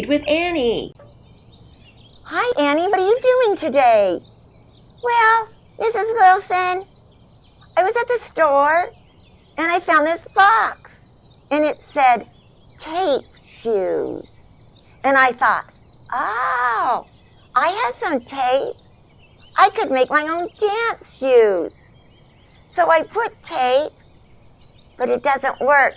with Annie. Hi, Annie. What are you doing today? Well, Mrs. Wilson, I was at the store and I found this box and it said tape shoes. And I thought, oh, I have some tape. I could make my own dance shoes. So I put tape, but it doesn't work.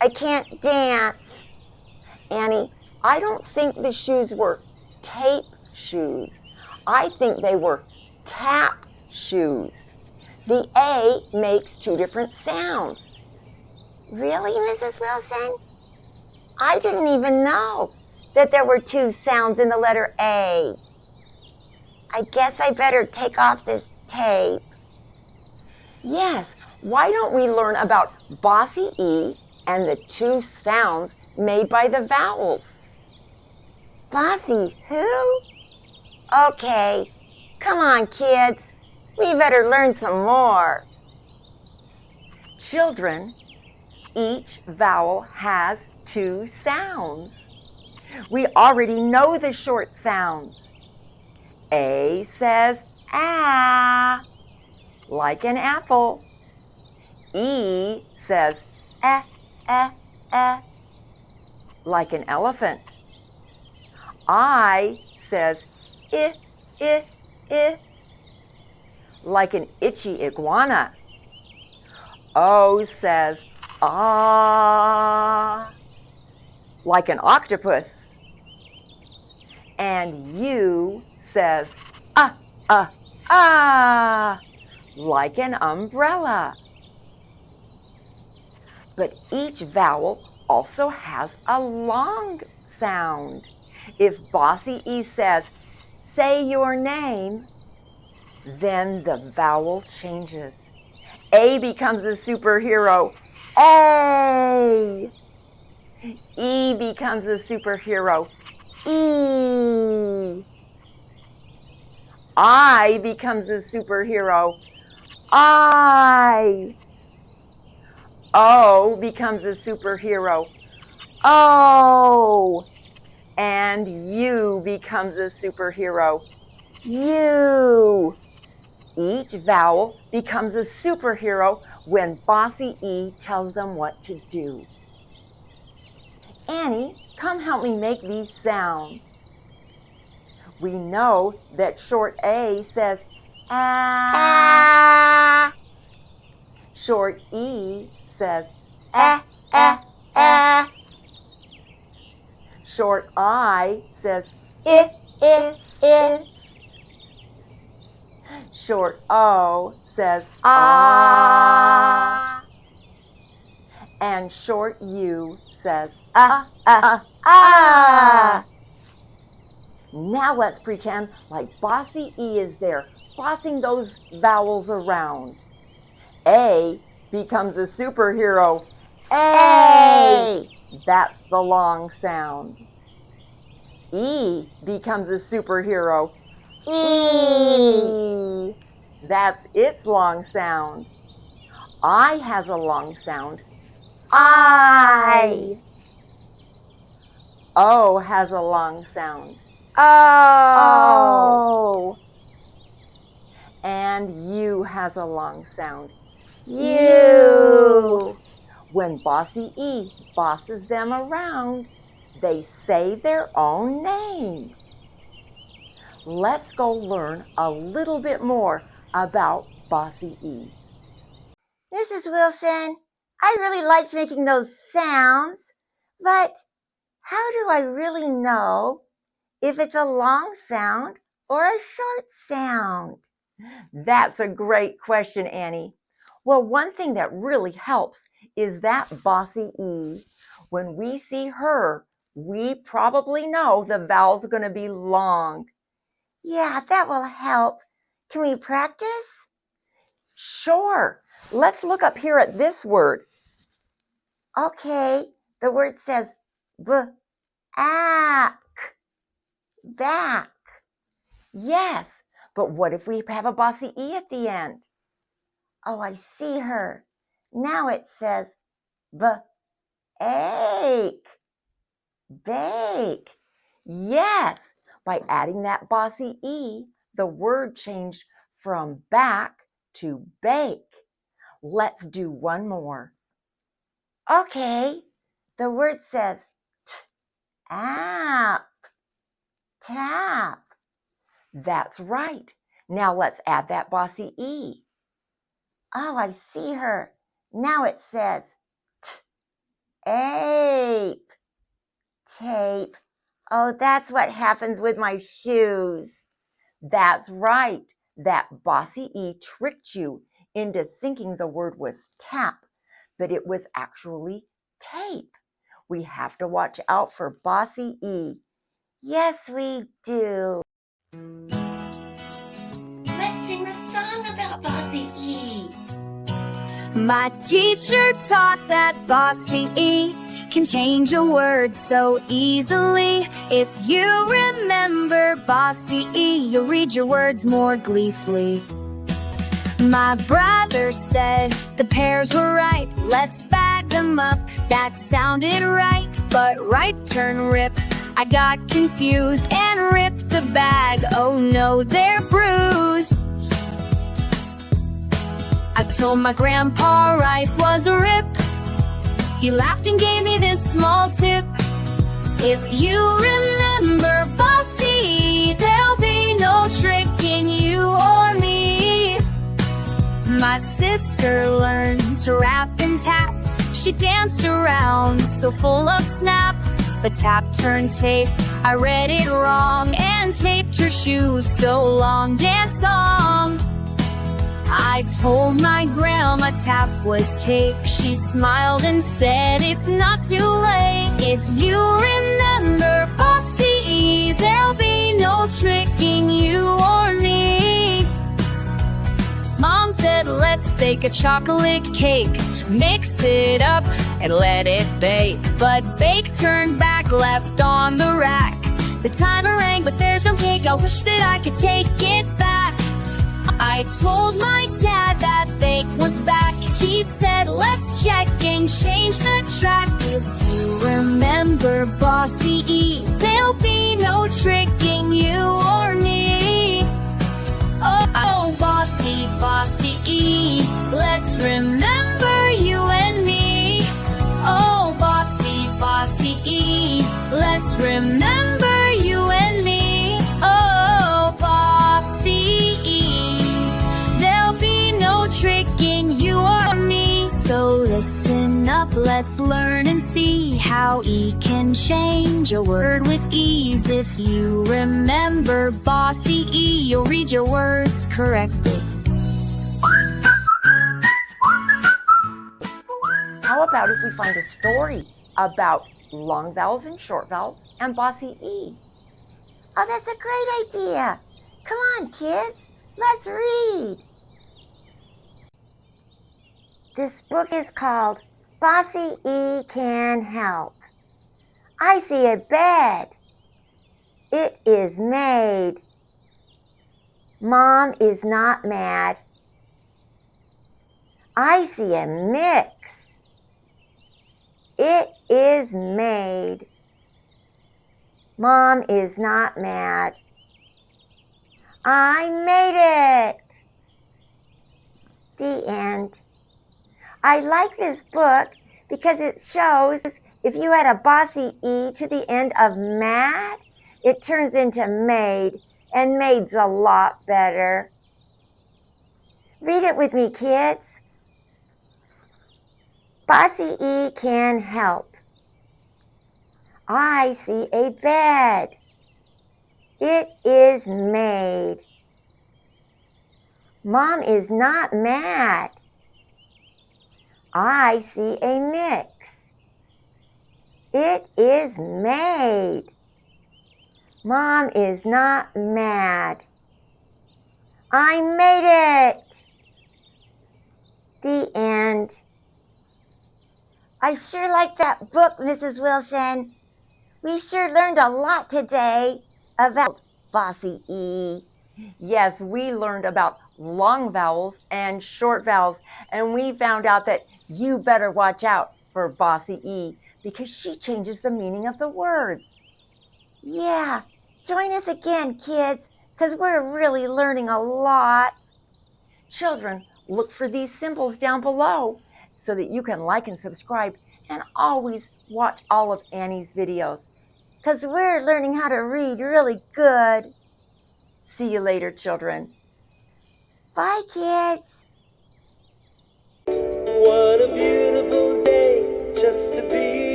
I can't dance. Annie, I don't think the shoes were tape shoes. I think they were tap shoes. The A makes two different sounds. Really, Mrs. Wilson? I didn't even know that there were two sounds in the letter A. I guess I better take off this tape. Yes, why don't we learn about Bossy E and the two sounds made by the vowels? Bossy who? Okay, come on, kids. We better learn some more. Children, each vowel has two sounds. We already know the short sounds. A says ah, like an apple. E says eh, eh, eh, like an elephant. I says I, I, like an itchy iguana. O says ah, like an octopus. And U says ah, like an umbrella. But each vowel also has a long sound. If Bossy E says, say your name, then the vowel changes. A becomes a superhero. A. E becomes a superhero. E. I becomes a superhero. I. O becomes a superhero. O. And U becomes a superhero. U. Each vowel becomes a superhero when Bossy E tells them what to do. Annie, come help me make these sounds. We know that short A says ah. Short E says eh, eh, eh. Short I says I, I. Short O says ah. And short U says ah. Now let's pretend like Bossy E is there, bossing those vowels around. A becomes a superhero. A. That's the long sound. E becomes a superhero. E. That's its long sound. I has a long sound. I. O has a long sound. Oh. And U has a long sound. You. When Bossy E bosses them around, they say their own name. Let's go learn a little bit more about Bossy E. Mrs. Wilson, I really liked making those sounds, but how do I really know if it's a long sound or a short sound? That's a great question, Annie. Well, one thing that really helps is that Bossy E. When we see her, we probably know the vowel's going to be long. Yeah, that will help. Can we practice? Sure. Let's look up here at this word. Okay, the word says back. Back. Yes, but what if we have a Bossy E at the end? Oh, I see her. Now it says bake. Bake. Yes, by adding that bossy E, the word changed from back to bake. Let's do one more. Okay, the word says tap, tap. That's right. Now let's add that bossy E. Oh, I see her. Now it says ape, tape. Oh, that's what happens with my shoes. That's right. That bossy E tricked you into thinking the word was tap, but it was actually tape. We have to watch out for bossy E. Yes, we do. Let's sing the song about Bossy E. My teacher taught that Bossy E can change a word so easily. If you remember Bossy E, you'll read your words more gleefully. My brother said the pears were right, let's bag them up. That sounded right, but right turn rip. I got confused and ripped the bag. Oh no, they're bruised. I told my grandpa right was a rip. He laughed and gave me this small tip. If you remember Bossy, there'll be no tricking you or me. My sister learned to rap and tap. She danced around so full of snap. But tap turned tape, I read it wrong, and taped her shoes so long. Dance song. I told my grandma tap was tape. She smiled and said it's not too late. If you remember Bossy E, there'll be no tricking you or me. Mom said let's bake a chocolate cake. Mix it up and let it bake. But bake turned back, left on the rack. The timer rang, but there's no cake. I wish that I could take it back. I told my dad that bake was back. He said let's check and change the track. If you remember Bossy E, there'll be no tricking you or me. Oh, Bossy, Bossy E, let's remember you and me. Oh, Bossy, Bossy E, let's remember you and me. Oh, Bossy E, there'll be no tricking you or me. So listen up, let's learn and see how E can change a word with ease. If you remember Bossy E, you'll read your words correctly. How about if we find a story about long vowels and short vowels and bossy E? Oh, that's a great idea. Come on, kids. Let's read. This book is called Bossy E Can Help. I see a bed. It is made. Mom is not mad. I see a mix. It is made. Mom is not mad. I made it. The end. I like this book because it shows if you add a bossy E to the end of mad, it turns into made, and made's a lot better. Read it with me, kids. Bossy E can help. I see a bed. It is made. Mom is not mad. I see a mix. It is made. Mom is not mad. I made it. The end. I sure like that book, Mrs. Wilson. We sure learned a lot today about Bossy E. Yes, we learned about long vowels and short vowels, and we found out that you better watch out for bossy E because she changes the meaning of the words. Yeah, join us again, kids, because we're really learning a lot. Children, look for these symbols down below so that you can like and subscribe and always watch all of Annie's videos. Because we're learning how to read really good. See you later, children. Bye, kids. One of you